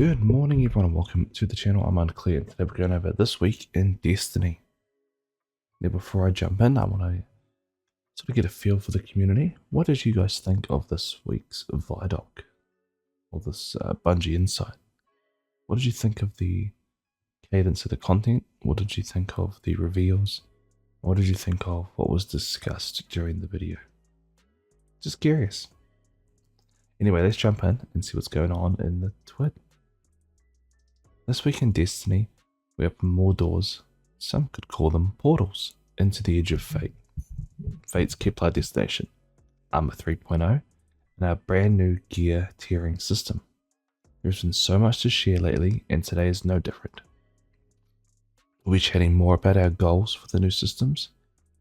Good morning everyone and welcome to the channel. I'm Unclear and today we're going over this week in Destiny. Now before I jump in, I want to sort of get a feel for the community. What did you guys think of this week's Vidoc? Or this Bungie Insight? What did you think of the cadence of the content? What did you think of the reveals? What did you think of what was discussed during the video? Just curious. Anyway, let's jump in and see what's going on in the TWID. This week in Destiny, we open more doors, some could call them portals, into the edge of Fate. Fate's Kepler destination, Armour 3.0, and our brand new gear tiering system. There's been so much to share lately, and today is no different. We'll be chatting more about our goals for the new systems,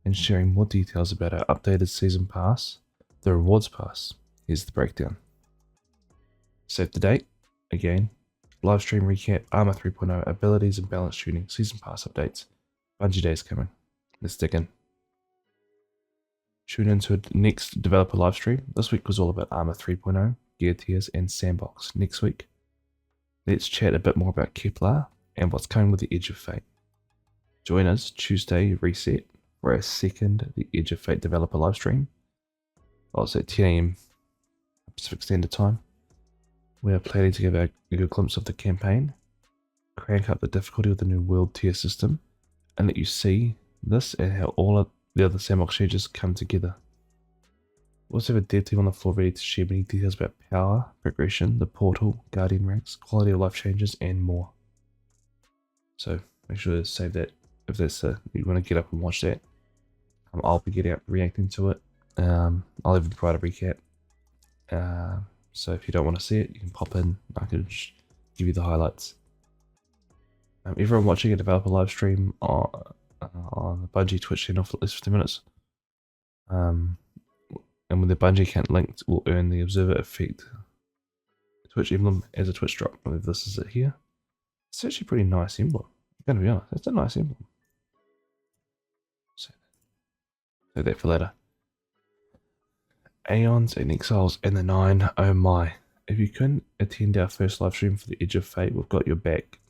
and sharing more details about our updated season pass, the rewards pass. Here's the breakdown. Save the date, again. Livestream recap, Armour 3.0, abilities and balance tuning, season pass updates, Bungie days coming. Let's dig in. Tune into the next developer livestream. This week was all about Armour 3.0, gear tiers and sandbox. Next week, let's chat a bit more about Kepler and what's coming with the Edge of Fate. Join us Tuesday reset for our second The Edge of Fate developer livestream. Also at 10 AM Pacific Standard Time. We are planning to give a good glimpse of the campaign, crank up the difficulty with the new world tier system, and let you see this and how all of the other sandbox changes come together. We also have a dev team on the floor ready to share many details about power, progression, the portal, guardian ranks, quality of life changes, and more. So make sure to save that if that's you want to get up and watch that. I'll be getting up reacting to it. I'll even provide a recap. So if you don't want to see it, you can pop in. I can give you the highlights. Everyone watching a developer live stream on the Bungie Twitch channel for at least 15 minutes. And with the Bungie account linked, will earn the Observer Effect Twitch emblem as a Twitch drop. I believe this is it here. It's actually a pretty nice emblem. I'm gonna be honest, it's a nice emblem. So that for later. Aeons and Exiles and the 9, oh my. If you couldn't attend our first live stream for the Edge of Fate, we've got your back.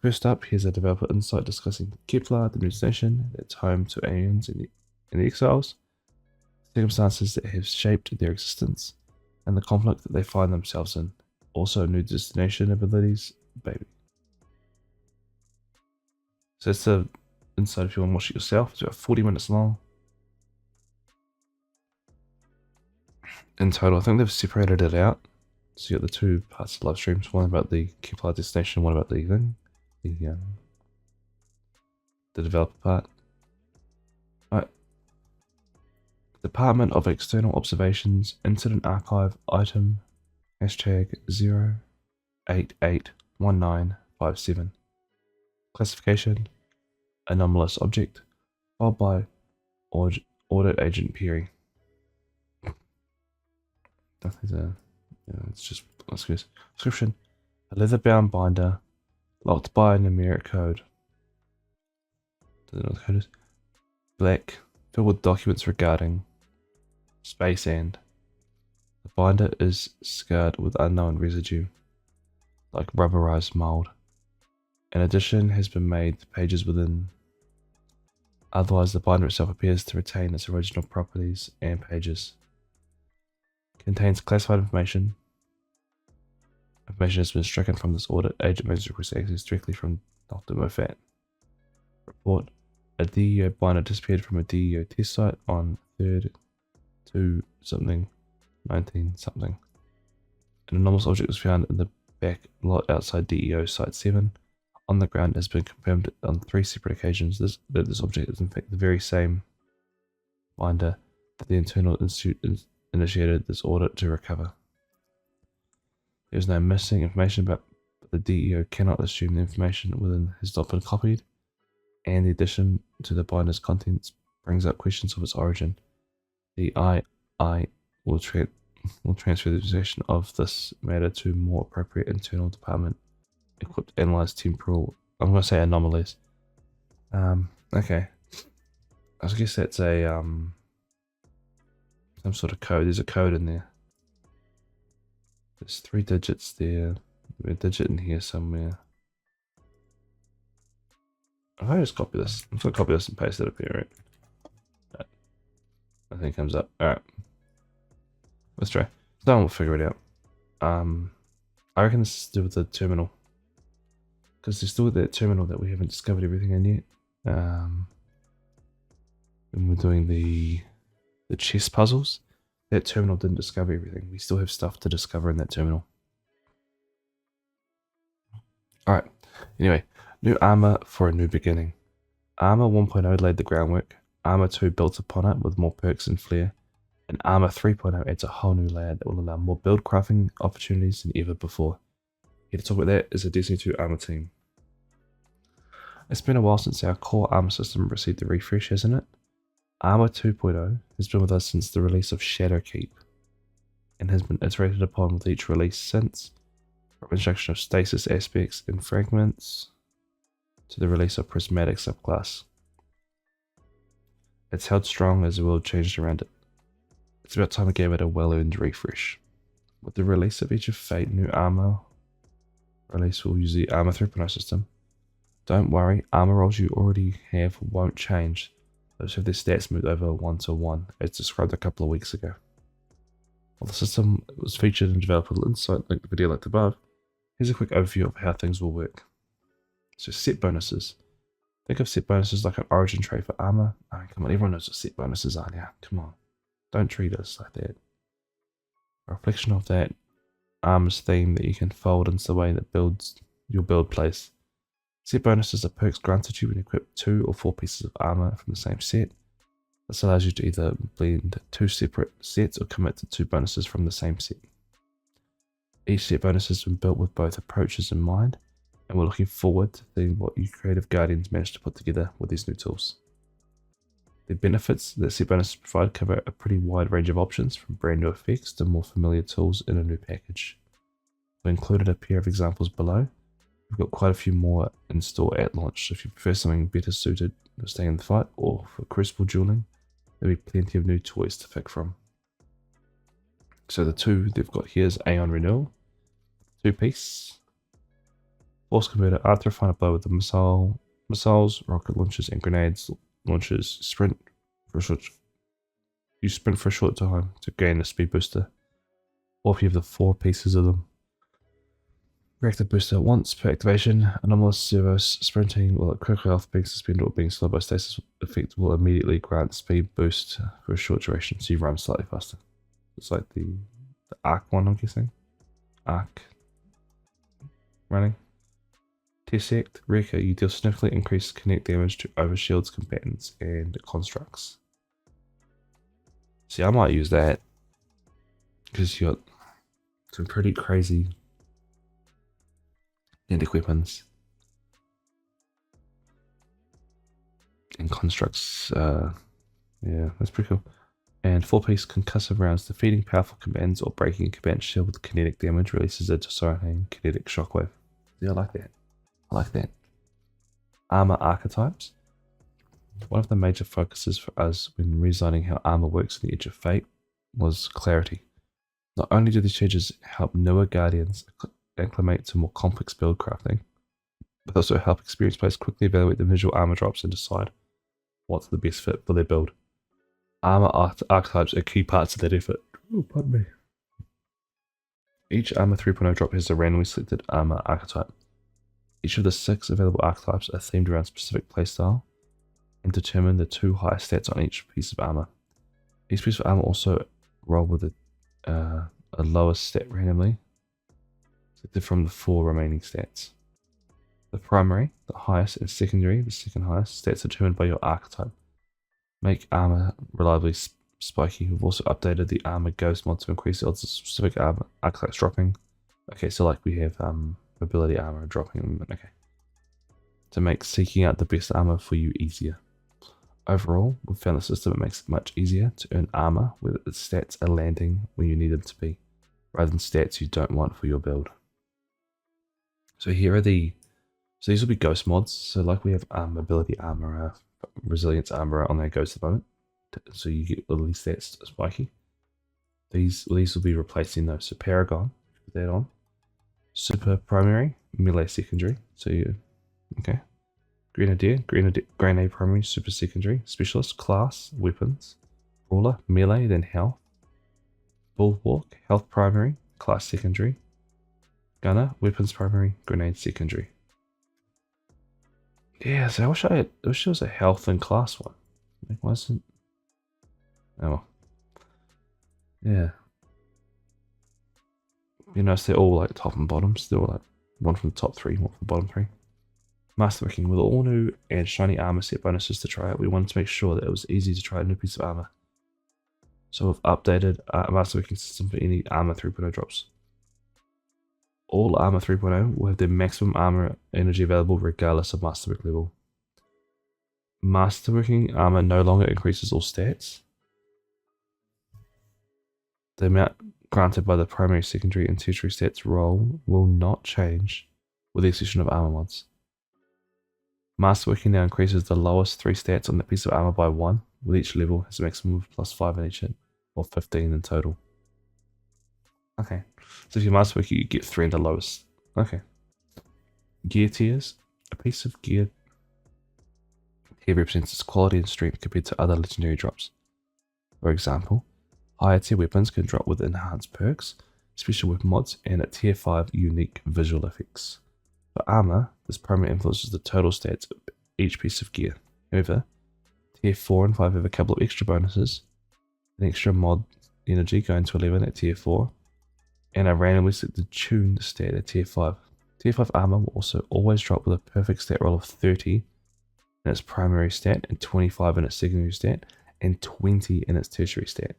First up, here's a developer insight discussing Kepler, the new station that's home to Aeons and the Exiles, circumstances that have shaped their existence, and the conflict that they find themselves in. Also, new destination abilities, baby. So that's the insight if you want to watch it yourself. It's about 40 minutes long. In total, I think they've separated it out. So you got the two parts of the live streams, one about the Kepler destination, one about the thing, the developer part. Right. Department of External Observations, Incident Archive, item, hashtag 0881957. Classification, anomalous object, filed by Audit Agent Perry. It's just description. A leather-bound binder locked by a numeric code. Doesn't know what the code is. Black, filled with documents regarding space and the binder is scarred with unknown residue, like rubberized mold. An addition has been made to pages within. Otherwise, the binder itself appears to retain its original properties and pages. Contains classified information. Information has been stricken from this audit. Agent may request access directly from Dr. Moffat. Report. A DEO binder disappeared from a DEO test site on 3rd to something 19 something. An anomalous object was found in the back lot outside DEO Site 7. On the ground, it has been confirmed on 3 separate occasions that this object is in fact the very same binder that the Internal Institute initiated this audit to recover. There is no missing information, but the DEO cannot assume the information within has not been copied, and the addition to the binder's contents brings up questions of its origin. The II will transfer the possession of this matter to more appropriate internal department equipped to analyze temporal, I'm going to say anomalies. Okay. I guess that's a some sort of code. There's a code in there. There's 3 digits there. There's a digit in here somewhere. If I just copy this, I'm just gonna copy this and paste it up here, right? Nothing comes up. Alright. Let's try. That one will figure it out. I reckon this is to do with the terminal. Because there's still that terminal that we haven't discovered everything in yet. When we're doing the chess puzzles, that terminal didn't discover everything. We still have stuff to discover in that terminal. Alright, anyway, new armor for a new beginning. Armour 1.0 laid the groundwork, Armour 2 built upon it with more perks and flair, and Armour 3.0 adds a whole new layer that will allow more build crafting opportunities than ever before. Here to talk about that is the Destiny 2 Armour team. It's been a while since our core armor system received a refresh, hasn't it? Armour 2.0 has been with us since the release of Shadowkeep, and has been iterated upon with each release since, from introduction of stasis aspects and fragments, to the release of Prismatic subclass. It's held strong as the world changed around it. It's about time we gave it a well-earned refresh. With the release of Edge of Fate new armor release, we'll use the Armour 3.0 system. Don't worry, armor rolls you already have won't change. Those have their stats moved over 1-to-1, as described a couple of weeks ago. While the system was featured in developer insight link the video linked above, here's a quick overview of how things will work. So set bonuses. Think of set bonuses like an origin trait for armor. I mean, come on, everyone knows what set bonuses are now. Come on. Don't treat us like that. A reflection of that armor's theme that you can fold into the way that builds your build place. Set bonuses are perks granted you when you equip 2 or 4 pieces of armor from the same set. This allows you to either blend 2 separate sets or commit to 2 bonuses from the same set. Each set bonus has been built with both approaches in mind, and we're looking forward to seeing what you creative guardians manage to put together with these new tools. The benefits that set bonuses provide cover a pretty wide range of options, from brand new effects to more familiar tools in a new package. We included a pair of examples below. We've got quite a few more in store at launch, so if you prefer something better suited for staying in the fight or for crucible dueling, there'll be plenty of new toys to pick from. So the two they've got here is Aeon Renewal, 2-piece, Force Converter, Art to refine a blow with the missiles, rocket launchers and grenades launchers, sprint for a short time to gain a speed booster, or if you have the 4 pieces of them. Reactor booster once per activation, anomalous servos sprinting while critical health being suspended or being slowed by stasis effect will immediately grant speed boost for a short duration, so you run slightly faster. It's like the arc one, I'm guessing. Arc running. Dissect, Wrecker, you deal significantly increased kinetic damage to overshields, combatants, and constructs. See, I might use that because you got some pretty crazy kinetic weapons and constructs. Yeah, that's pretty cool. And 4-piece concussive rounds, defeating powerful combatants or breaking a combatant shield with kinetic damage releases a disorientating kinetic shockwave. Yeah, I like that. I like that. Armor archetypes. One of the major focuses for us when redesigning how armor works in the Edge of Fate was clarity. Not only do these changes help newer guardians acclimate to more complex build crafting, but also help experienced players quickly evaluate the visual armor drops and decide what's the best fit for their build. Armor archetypes are key parts of that effort. Ooh, pardon me. Each Armor 3.0 drop has a randomly selected armor archetype. Each of the 6 available archetypes are themed around specific playstyle and determine the 2 highest stats on each piece of armor. Each piece of armor also roll with a lowest stat randomly, selected from the 4 remaining stats. The primary, the highest, and secondary, the second highest, stats determined by your archetype. Make armor reliably spiky. We've also updated the armor ghost mod to increase the odds of specific armor archetypes dropping. Okay, so like we have mobility armor dropping, okay. To make seeking out the best armor for you easier. Overall, we've found a system that makes it much easier to earn armor where its stats are landing where you need them to be, rather than stats you don't want for your build. So here are these will be ghost mods. So like we have mobility armor, resilience armor on their ghost at the moment, so you get all these stats spiky. These will be replacing those. So Paragon, put that on. Super primary, melee secondary. So you, okay. Grenadier, grenade primary, super secondary. Specialist, class, weapons. Brawler, melee, then health. Bulwark, health primary, class secondary. Gunner, weapons primary, grenade secondary. Yeah, so I wish there was a health and class one. Like, why isn't? Oh well. Yeah. You notice they're all like top and bottoms. They're all like one from the top three, one from the bottom three. Masterworking, with all new and shiny armor set bonuses to try out, we wanted to make sure that it was easy to try a new piece of armor. So we've updated Masterworking system for any Armour 3.0 drops. All Armour 3.0 will have their maximum armor energy available regardless of Masterwork level. Masterworking armor no longer increases all stats. The amount granted by the primary, secondary, and tertiary stats roll will not change with the exception of armor mods. Masterworking now increases the lowest 3 stats on the piece of armor by 1, with each level has a maximum of +5 in each hit, or 15 in total. Okay, so if you masterwork, you get 3 in the lowest. Okay. Gear tiers. A piece of gear here represents its quality and strength compared to other legendary drops. For example, higher tier weapons can drop with enhanced perks, special weapon mods, and at tier 5 unique visual effects. For armor, this primarily influences the total stats of each piece of gear. However, tier 4 and 5 have a couple of extra bonuses, an extra mod energy going to 11 at tier 4, and are randomly set to tune the stat at tier 5. Tier 5 armor will also always drop with a perfect stat roll of 30 in its primary stat, and 25 in its secondary stat, and 20 in its tertiary stat.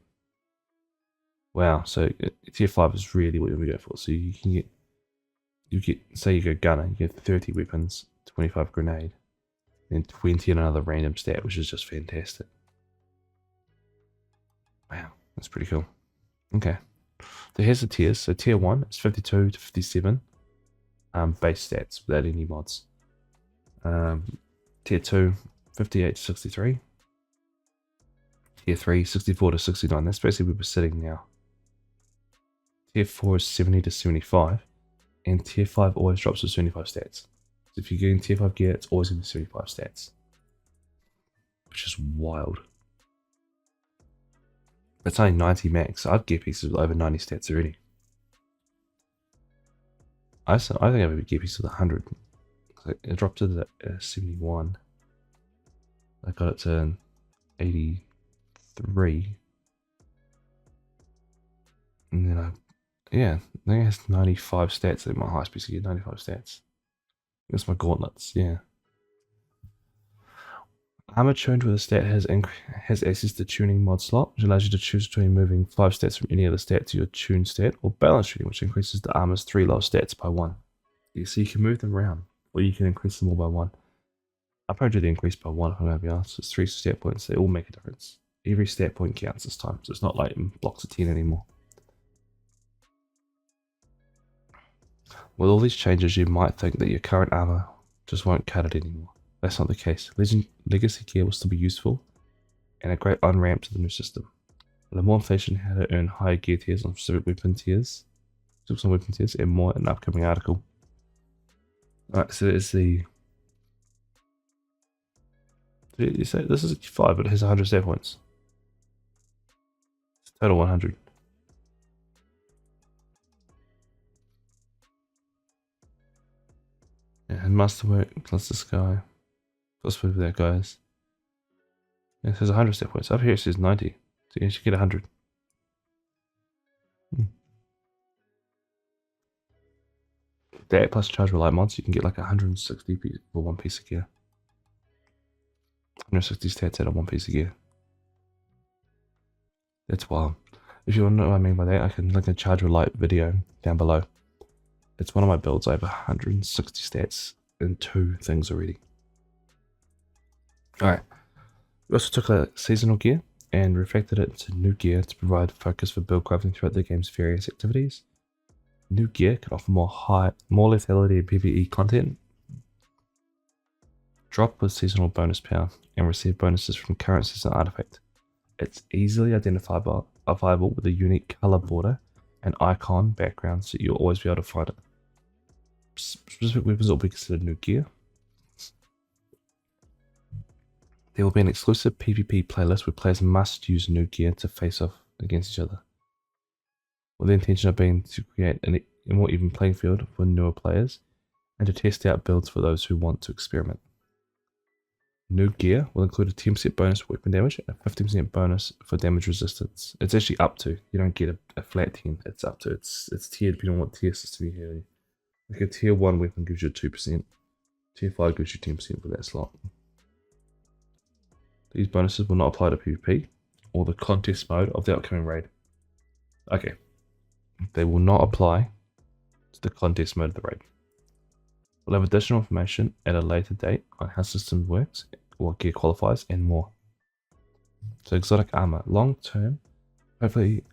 Wow, so tier 5 is really what we go for. So you can get, say you go gunner, you get 30 weapons, 25 grenade, and 20 in another random stat, which is just fantastic. Wow, that's pretty cool. Okay, so here's the tiers. So tier 1 is 52 to 57 base stats without any mods. Tier 2, 58 to 63. Tier 3, 64 to 69. That's basically where we're sitting now. Tier 4 is 70 to 75. And tier 5 always drops to 75 stats. So if you're getting tier 5 gear, it's always going to be 75 stats. Which is wild. It's only 90 max. I'd get pieces with over 90 stats already. I think I would get pieces with 100. It dropped to the 71. I got it to 83. And then I think it has 95 stats at my highest piece of gear, 95 stats. That's my gauntlets, yeah. Armor tuned with a stat has access to tuning mod slot, which allows you to choose between moving 5 stats from any other stat to your tune stat, or balance tuning, which increases the armor's 3 low stats by 1. So you can move them around, or you can increase them all by 1. I'll probably do the increase by 1 if I'm going to be honest. It's 3 stat points, they all make a difference. Every stat point counts this time, so it's not like in blocks of 10 anymore. With all these changes, you might think that your current armor just won't cut it anymore. That's not the case. Legacy gear will still be useful, and a great on-ramp to the new system. There's more information how to earn higher gear tiers on specific weapon tiers, and more in an upcoming article. Alright, so it's the... You say this is 5, but it has 100 stat points. It's total 100. Yeah, and masterwork plus this guy. Plus whatever that guy is. Yeah, it says 100 stat points. Up here it says 90. So you should get 100. That plus chargeable light mods, you can get like 160 for one piece of gear. 160 stats out of one piece of gear. That's wild. If you want to know what I mean by that, I can link a chargeable light video down below. It's one of my builds. I have 160 stats in 2 things already. Alright. We also took a seasonal gear and refactored it into new gear to provide focus for build crafting throughout the game's various activities. New gear can offer more lethality and PvE content. Drop with seasonal bonus power and receive bonuses from current seasonal artifact. It's easily identifiable with a unique color border and icon background, so you'll always be able to find it. specific weapons will be considered new gear. There will be an exclusive PvP playlist where players must use new gear to face off against each other, with the intention of being to create a more even playing field for newer players and to test out builds for those who want to experiment. New gear will include a 10% bonus for weapon damage and a 15% bonus for damage resistance. It's actually up to. You don't get a flat 10. It's up to. It's tiered depending on what tier system you have. Like a tier 1 weapon gives you 2%. Tier 5 gives you 10% for that slot. These bonuses will not apply to PvP or the contest mode of the upcoming raid. Okay. They will not apply to the contest mode of the raid. We'll have additional information at a later date on how system works, what gear qualifies, and more. So exotic armor. Long term, hopefully,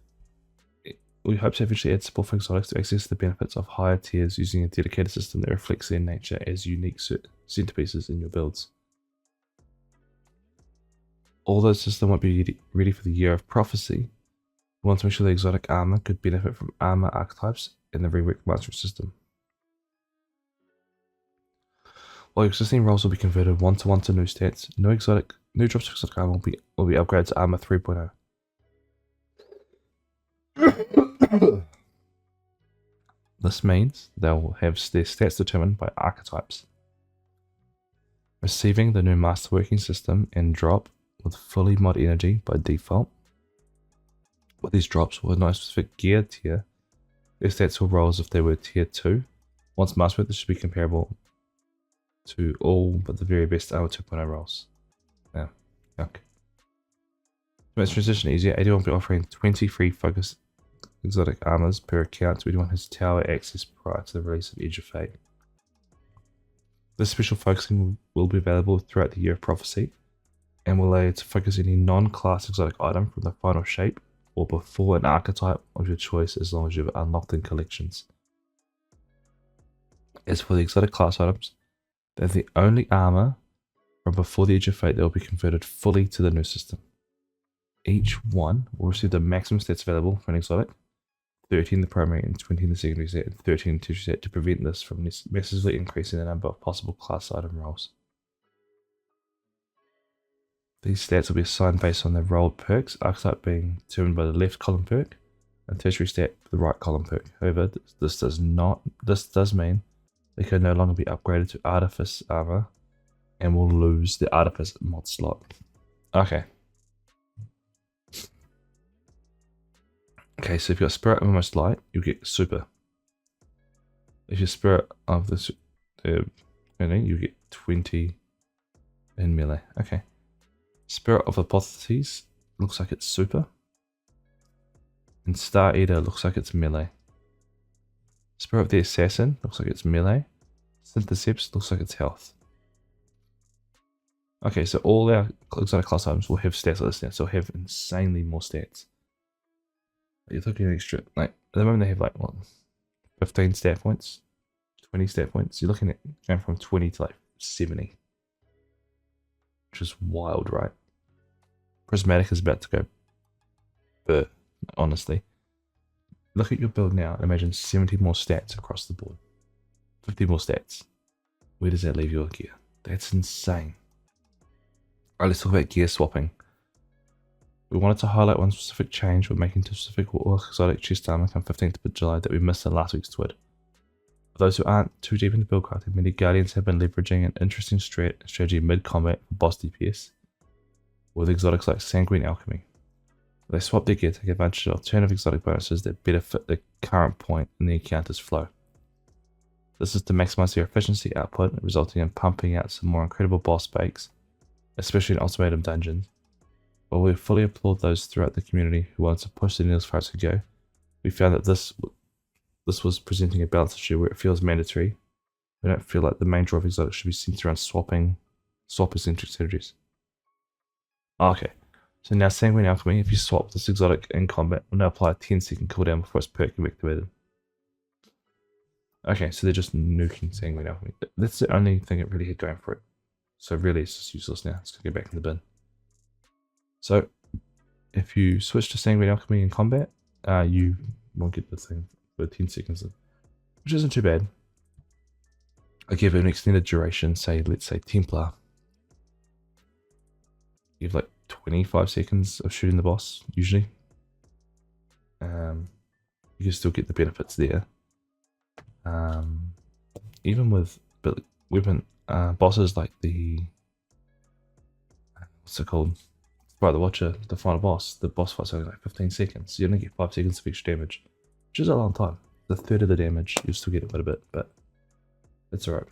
we hope to eventually add support for exotics to access the benefits of higher tiers using a dedicated system that reflects their nature as unique centerpieces in your builds. Although the system won't be ready for the Year of Prophecy, we want to make sure the exotic armor could benefit from armor archetypes in the reworked mastery system. While existing roles will be converted 1-to-1 to new stats, new drops of exotic armor will be upgraded to Armor 3.0. This means they'll have their stats determined by archetypes. Receiving the new masterworking system and drop with fully mod energy by default. With these drops with no specific gear tier, their stats will roll as if they were tier 2. Once masterwork, this should be comparable to all but the very best Armor 2.0 rolls. Yeah, yuck. To make this transition easier, 81 will be offering 20 free focus exotic armors per account to anyone who has tower access prior to the release of Edge of Fate. This special focusing will be available throughout the Year of Prophecy and will allow you to focus any non-class exotic item from the final shape or before an archetype of your choice as long as you've unlocked in collections. As for the exotic class items, they're the only armor from before the Edge of Fate that will be converted fully to the new system. Each one will receive the maximum stats available for an exotic, 30 in the primary and 20 in the secondary set, and 13 in the tertiary set to prevent this from massively increasing the number of possible class item rolls. These stats will be assigned based on their rolled perks, archetype being determined by the left column perk, and tertiary stat for the right column perk. However, this does mean they can no longer be upgraded to Artifice armor and will lose the Artifice mod slot. Okay. Okay, so if you're Spirit of Most Light, you get Super. If you're Spirit of the you get 20 in melee. Okay. Spirit of Apotheoses looks like it's Super. And Star Eater looks like it's melee. Spirit of the Assassin looks like it's melee. Syntheseps looks like it's health. Okay, so all our exotic class items will have stats like this now, so we'll have insanely more stats. You're looking at extra, like, at the moment they have like, what, 15 stat points, 20 stat points. You're looking at going from 20 to like 70. Which is wild, right? Prismatic is about to go burr, honestly. Look at your build now and imagine 70 more stats across the board. 50 more stats. Where does that leave your gear? That's insane. Alright, let's talk about gear swapping. We wanted to highlight one specific change we're making to specific Warlock exotic chest armor come 15th of July that we missed in last week's TWID. For those who aren't too deep into build crafting, many Guardians have been leveraging an interesting strategy mid-combat for boss DPS with exotics like Sanguine Alchemy. They swap their gear to take advantage of alternative exotic bonuses that better fit the current point in the encounter's flow. This is to maximize their efficiency output, resulting in pumping out some more incredible boss bakes, especially in ultimatum dungeons. While we fully applaud those throughout the community who wanted to push the needle as far as it could go, we found that this was presenting a balance issue where it feels mandatory. We don't feel like the main draw of exotics should be centered around swap-centric strategies. Okay, so now Sanguine Alchemy, if you swap this exotic in combat, will now apply a 10-second cooldown before its perk can be activated. Okay, so they're just nuking Sanguine Alchemy. That's the only thing it really had going for it. So really it's just useless now. It's going to go back in the bin. So, if you switch to Sanguine Alchemy in combat, you won't get the thing for 10 seconds, which isn't too bad. I give it an extended duration, say, let's say Templar. You have like 25 seconds of shooting the boss, usually. You can still get the benefits there. Even with weapon bosses like the what's it called? Right, the Watcher, the final boss. The boss fight's only like 15 seconds. So you only get 5 seconds of extra damage, which is a long time. The third of the damage, you still get a little bit, but it's alright.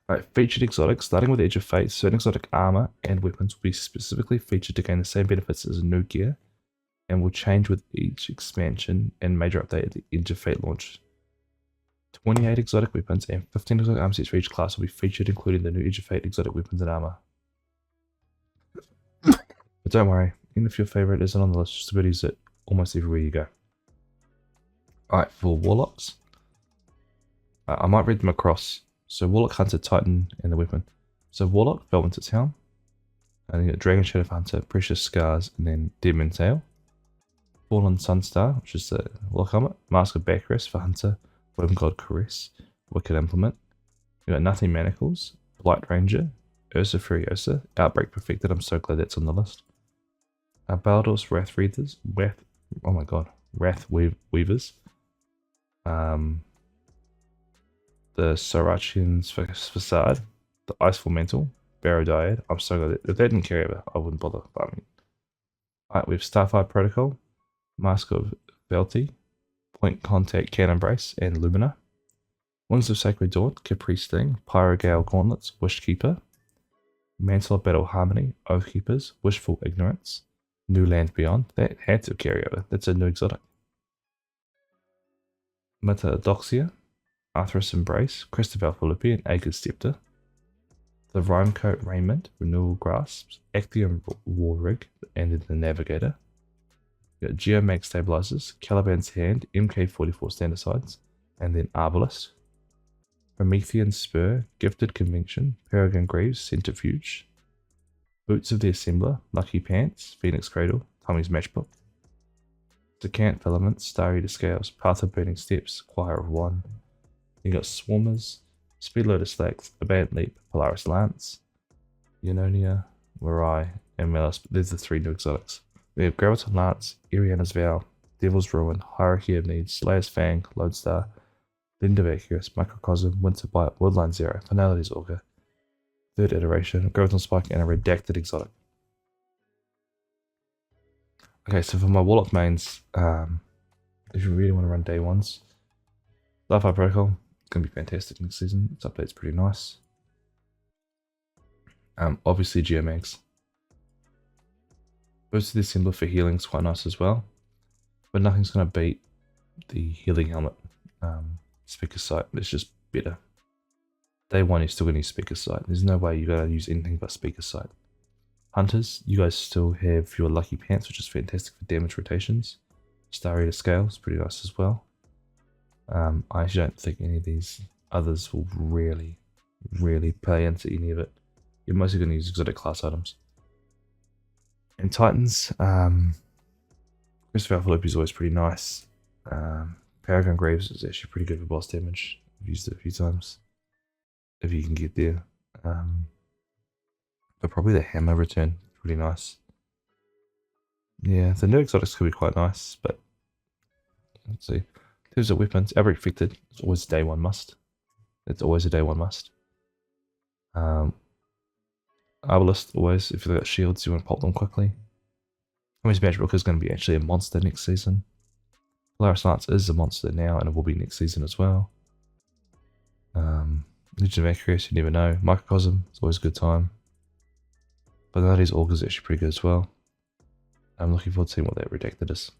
Alright, featured exotics. Starting with Edge of Fate, certain exotic armor and weapons will be specifically featured to gain the same benefits as new gear, and will change with each expansion and major update at the Edge of Fate launch. 28 exotic weapons and 15 exotic armor sets for each class will be featured, including the new Edge of Fate exotic weapons and armor. But don't worry, even if your favorite isn't on the list, just about use it almost everywhere you go. Alright, for Warlocks, I might read them across. So Warlock, Hunter, Titan, and the weapon. So Warlock, Velvet's Helm. And then you got Dragon Shadow Hunter, Precious Scars, and then Deadman's Tail. Fallen Sunstar, which is the Warlock helmet. Mask of Backrest for Hunter. Weapon God Caress. Wicked Implement. You got Nothing Manacles, Blight Ranger, Ursa Furiosa, Outbreak Perfected. I'm so glad that's on the list. Baldur's Wrath Readers, Wrath Weavers. The Sarachian's Facade, the Iceful Mantle, Barodiad. I'm so glad if they didn't carry over, I wouldn't bother. But I mean, alright, we have Starfire Protocol, Mask of Belty, Point Contact Cannon Brace, and Lumina. Wings of Sacred Dawn, Caprice Sting, Pyrogale Gauntlets, Wishkeeper, Mantle of Battle Harmony, Oathkeepers, Wishful Ignorance, New Land Beyond. That had to carry over. That's a new exotic. Metadoxia, Arthur's Embrace, Christabel Philippi, and Aegis Scepter. The Rhymecoat Raiment, Renewal Grasps, Actium War Rig, and the Navigator. You got Geomag Stabilizers, Caliban's Hand, MK44 Standardsides, and then Arbalist. Promethean Spur, Gifted Convention, Peregrine Greaves, Centrifuge. Boots of the Assembler, Lucky Pants, Phoenix Cradle, Tommy's Matchbook. Decant Filaments, Star Eater Scales, Path of Burning Steps, Choir of One. You got Swarmers, Speed Loader Slacks, Abandoned Leap, Polaris Lance, Iononia, Mirai, and Melis. There's the 3 new exotics. We have Graviton Lance, Iriana's Vow, Devil's Ruin, Hierarchy of Needs, Slayer's Fang, Lodestar, Linda Vacuous, Microcosm, Winter Bite, Woodline Zero, Finality's Augur, 3rd iteration, Graviton Spike, and a redacted exotic. Okay, so for my Warlock mains, if you really want to run day ones, Starfire Protocol, it's going to be fantastic next season. Its update's pretty nice. Obviously Geomags. Boost of the Assembler for healing is quite nice as well. But nothing's going to beat the healing helmet. Speaker Sight, it's just better. Day one, you're still going to use Speaker Sight. There's no way you're going to use anything but Speaker Sight. Hunters, you guys still have your Lucky Pants, which is fantastic for damage rotations. Star Eater Scales, pretty nice as well. I actually don't think any of these others will really play into any of it. You're mostly going to use exotic class items. And Titans, Christopher Philippi is always pretty nice. Peregrine Greaves is actually pretty good for boss damage. I've used it a few times. If you can get there. But probably the Hammer return, pretty nice. Yeah, the new exotics could be quite nice, but let's see. In terms of weapons, Outbreak Affected, it's always a day one must. It's always a day one must. Arbalist, always, if you've got shields, you want to pop them quickly. Tommy's Matchbook is going to be actually a monster next season. Polaris Lance is a monster now, and it will be next season as well. Legion of Accuracy, you never know. Microcosm, it's always a good time. But Nutty's Augur is actually pretty good as well. I'm looking forward to seeing what that redacted is.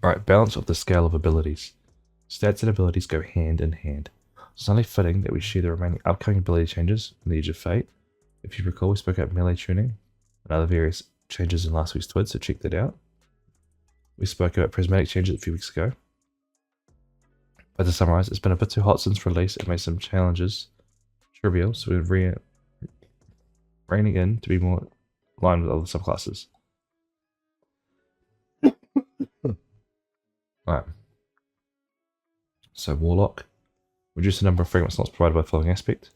Alright, balance of the scale of abilities. Stats and abilities go hand in hand. It's only fitting that we share the remaining upcoming ability changes in the Edge of Fate. If you recall, we spoke about melee tuning and other various changes in last week's TWID, so check that out. We spoke about prismatic changes a few weeks ago. But to summarize, it's been a bit too hot since release and made some challenges trivial, so we're reining in to be more aligned with other subclasses. Alright. So Warlock. Reduce the number of fragment slots provided by the following aspect.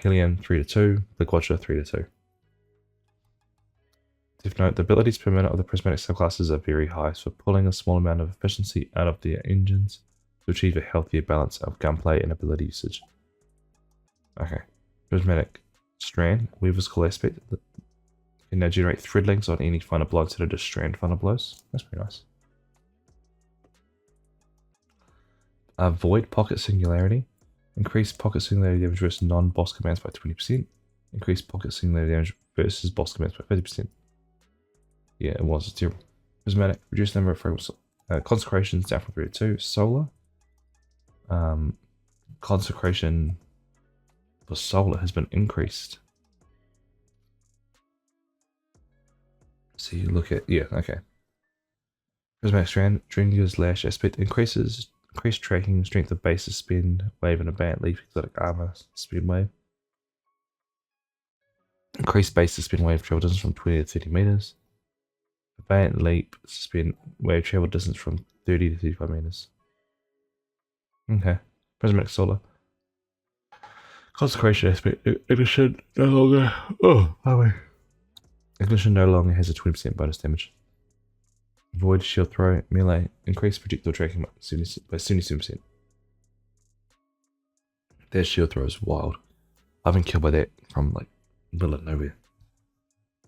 Helium 3 to 2, the Quadra 3 to 2. If note, the abilities per minute of the prismatic subclasses are very high, so pulling a small amount of efficiency out of their engines to achieve a healthier balance of gunplay and ability usage. Okay, prismatic strand, Weaver's Call aspect. You can now generate thread links on any final blow instead of just strand final blows. That's pretty nice. Void Pocket Singularity. Increase Pocket Singularity damage versus non-boss commands by 20%. Increase Pocket Singularity damage versus boss commands by 50%. Yeah, it was. It's terrible. Prismatic. Reduce number of fragments. Consecrations down from 3 to 2. Solar. Consecration for solar has been increased. So you look at, yeah, okay. Prismatic Strand. Dringer's Lash aspect increases. Increased tracking, strength of base suspend, wave and abandoned leaf, exotic armor, suspend wave. Increased base suspend wave travel distance from 20 to 30 meters. Abandoned leap, suspend wave travel distance from 30 to 35 meters. Okay. Prismatic Solar. Consecration aspect. Ignition no longer. Oh, highway. Ignition no longer has a 20% bonus damage. Void shield throw, melee, increased projectile tracking by 77%. Their shield throw is wild. I've been killed by that from like middle of nowhere.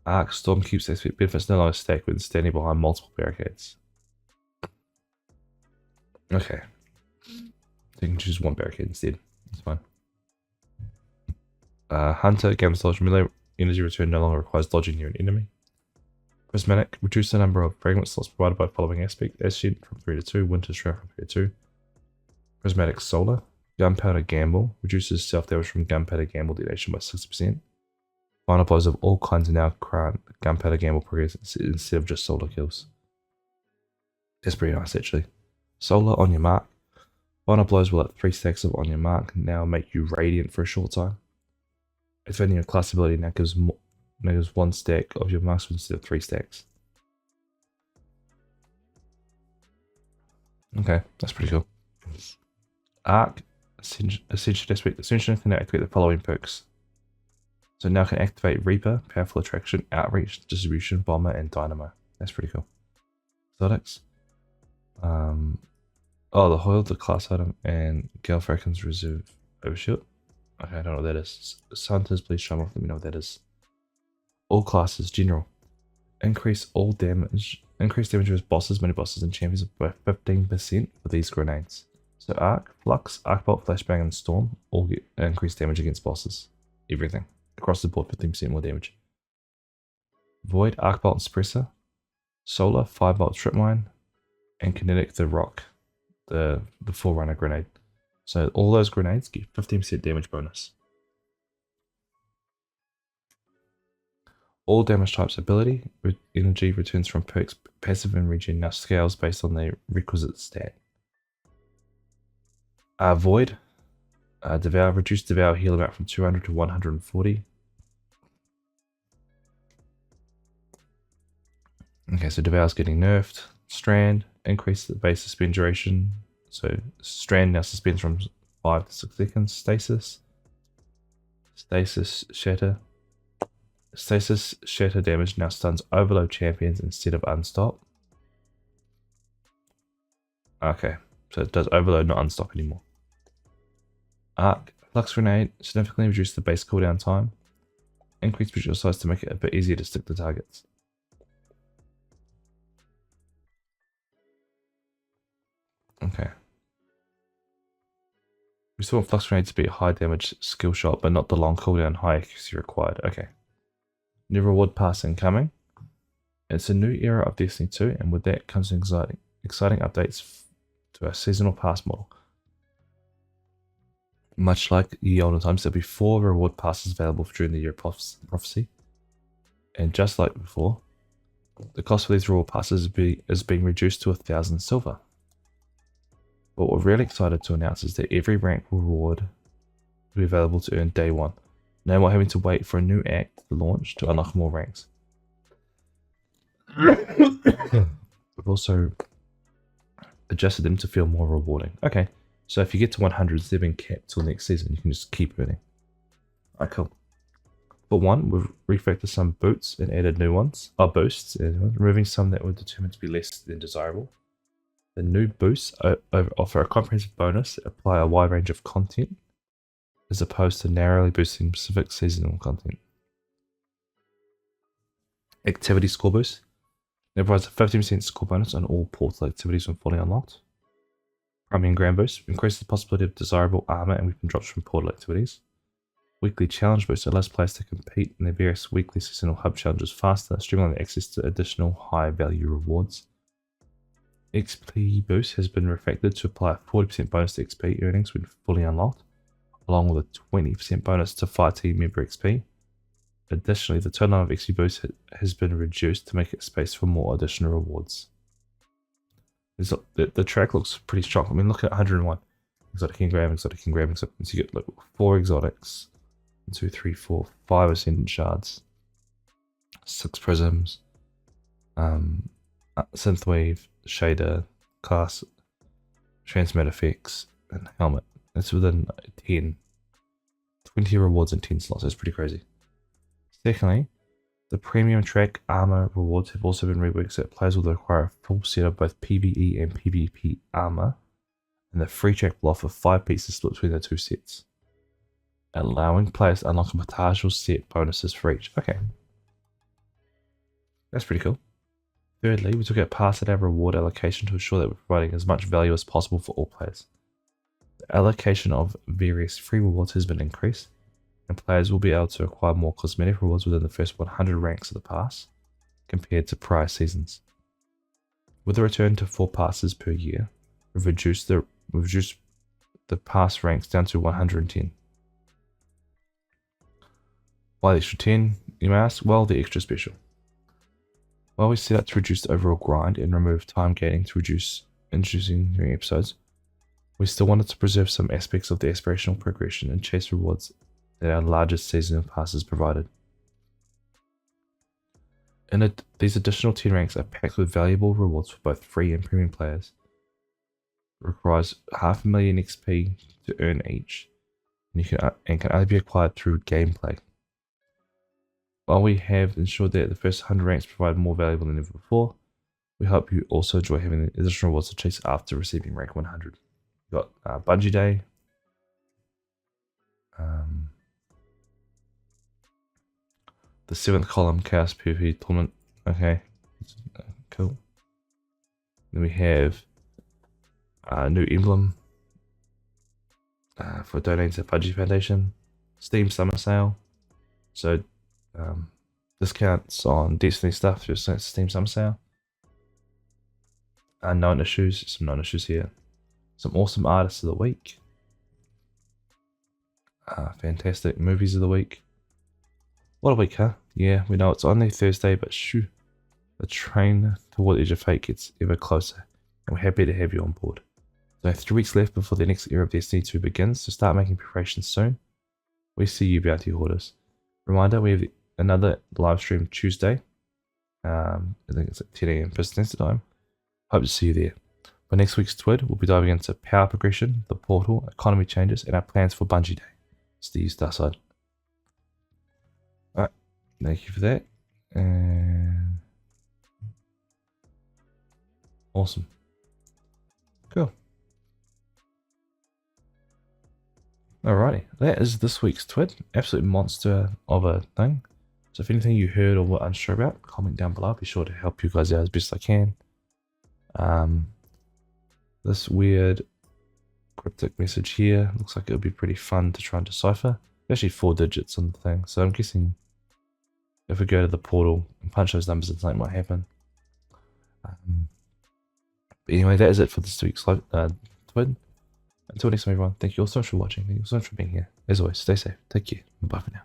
Arc Storm keeps aspect benefits no longer stacked when standing behind multiple barricades. Okay. So you can choose one barricade instead. That's fine. Hunter, camouflage, melee energy return no longer requires dodging near an enemy. Prismatic, reduce the number of fragment slots provided by following aspect. Ascent from 3 to 2, Winter Shroud from 3 to 2. Prismatic Solar, Gunpowder Gamble, reduces self-damage from Gunpowder Gamble detonation by 60%. Final blows of all kinds are now grant Gunpowder Gamble progress instead of just solar kills. That's pretty nice actually. Solar on your mark. Final blows will let 3 stacks of on your mark now make you radiant for a short time. Activating your class ability now gives 1 stack of your marks instead of 3 stacks. Okay, that's pretty cool. Arc, Ascension aspect. Ascension can now activate the following perks. So now can activate Reaper, Powerful Attraction, Outreach, Distribution, Bomber, and Dynamo. That's pretty cool. Exotics. Oh, the Hoyle, the class item, and Galfraken's Reserve Overshield. Okay, I don't know what that is. Hunters, please show me off. Let me know what that is. All classes, General. Increase all damage. Increase damage with bosses, mini bosses, and champions by 15% for these grenades. So Arc, Flux, Arc Bolt, Flashbang, and Storm all get increased damage against bosses. Everything. Across the board, 15% more damage. Void, Arc Bolt, and Suppressor. Solar, 5 Bolt Strip Mine. And Kinetic, the Rock. The Forerunner grenade. So all those grenades give 15% damage bonus. All damage types ability energy returns from perks passive and regen now scales based on the requisite stat. Void. Devour. Reduce Devour heal amount from 200 to 140. Okay, so Devour's getting nerfed. Strand. Increase the base suspend duration. So Strand now suspends from 5 to 6 seconds. Stasis. Stasis Shatter. Stasis Shatter damage now stuns overload champions instead of unstop. Okay, so it does overload, not unstop anymore. Arc, Flux Grenade, significantly reduce the base cooldown time. Increase projectile size to make it a bit easier to stick to targets. Okay. We still want Flux Grenade to be a high damage skill shot, but not the long cooldown high accuracy required. Okay. New reward pass incoming. It's a new era of Destiny 2, and with that comes exciting updates to our seasonal pass model. Much like the olden times, there'll be 4 reward passes available during the Year of Prophecy. And just like before, the cost for these reward passes is being reduced to 1,000 silver. What we're really excited to announce is that every rank reward will be available to earn day 1. No more having to wait for a new act to launch to unlock more ranks. We've also adjusted them to feel more rewarding. Okay, So if you get to 100, they've been capped till next season. You can just keep earning. Alright, cool. For one, we've refactored some boots and added new ones. Boosts, removing some that were determined to be less than desirable. The new boosts offer a comprehensive bonus that apply a wide range of content, as opposed to narrowly boosting specific seasonal content. Activity score boost. It provides a 50% score bonus on all portal activities when fully unlocked. Primary and Grand boost increases the possibility of desirable armor and weapon drops from portal activities. Weekly challenge boost allows players to compete in the various weekly seasonal hub challenges faster, streamlining access to additional high value rewards. XP boost has been refactored to apply a 40% bonus to XP earnings when fully unlocked, along with a 20% bonus to fire team member XP. Additionally, the total number of XP boosts has been reduced to make it space for more additional rewards. The track looks pretty strong. I mean, look at 101. Exotic engram, exotic engram, exotic. So you get like 4 exotics. 1, 2, 3, 4, 5 ascendant shards. 6 prisms. Synthwave, shader, class, transmit effects, and helmet. That's within 10. 20 rewards and 10 slots. That's pretty crazy. Secondly, the premium track armor rewards have also been reworked so that players will require a full set of both PvE and PvP armor, and the free track will offer 5 pieces split between the 2 sets, allowing players to unlock a potential set bonuses for each. Okay, that's pretty cool. Thirdly, we took out past our reward allocation to ensure that we're providing as much value as possible for all players. The allocation of various free rewards has been increased, and players will be able to acquire more cosmetic rewards within the first 100 ranks of the pass, compared to prior seasons. With a return to 4 passes per year, we've reduced the pass ranks down to 110. Why the extra 10, you may ask? Well, the extra special. While we set out to reduce the overall grind and remove time gating to reduce introducing during episodes, we still wanted to preserve some aspects of the aspirational progression and chase rewards that our largest seasonal passes provided. These additional 10 ranks are packed with valuable rewards for both free and premium players. It requires 500,000 XP to earn each, and can only be acquired through gameplay. While we have ensured that the first 100 ranks provide more valuable than ever before, we hope you also enjoy having the additional rewards to chase after receiving rank 100. We've got Bungie Day, the 7th column Chaos PvP tournament. Okay, cool. Then we have a new emblem for donating to Bungie Foundation, Steam Summer Sale. So discounts on Destiny stuff through Steam Summer Sale. Known issues, some known issues here. Some awesome artists of the week. Fantastic movies of the week. What a week, huh? Yeah, we know it's only Thursday, but shoo, the train toward the edge of fate gets ever closer, and we're happy to have you on board. So 3 weeks left before the next era of Destiny 2 begins, so start making preparations soon. We see you, bounty hoarders. Reminder, we have another live stream Tuesday. I think it's at 10 AM Pacific Standard Time. Hope to see you there. For next week's TWID, we'll be diving into power progression, the portal, economy changes, and our plans for Bungie Day. See you Starside. Alright, thank you for that. And awesome. Cool. Alrighty, that is this week's TWID. Absolute monster of a thing. So if anything you heard or were unsure about, comment down below. I'll be sure to help you guys out as best I can. This weird cryptic message here looks like it would be pretty fun to try and decipher. There's actually 4 digits on the thing, so I'm guessing if we go to the portal and punch those numbers, something might happen. But anyway, that is it for this week's live TWID. Until next time, everyone, thank you all so much for watching. Thank you so much for being here. As always, stay safe. Take care. Bye for now.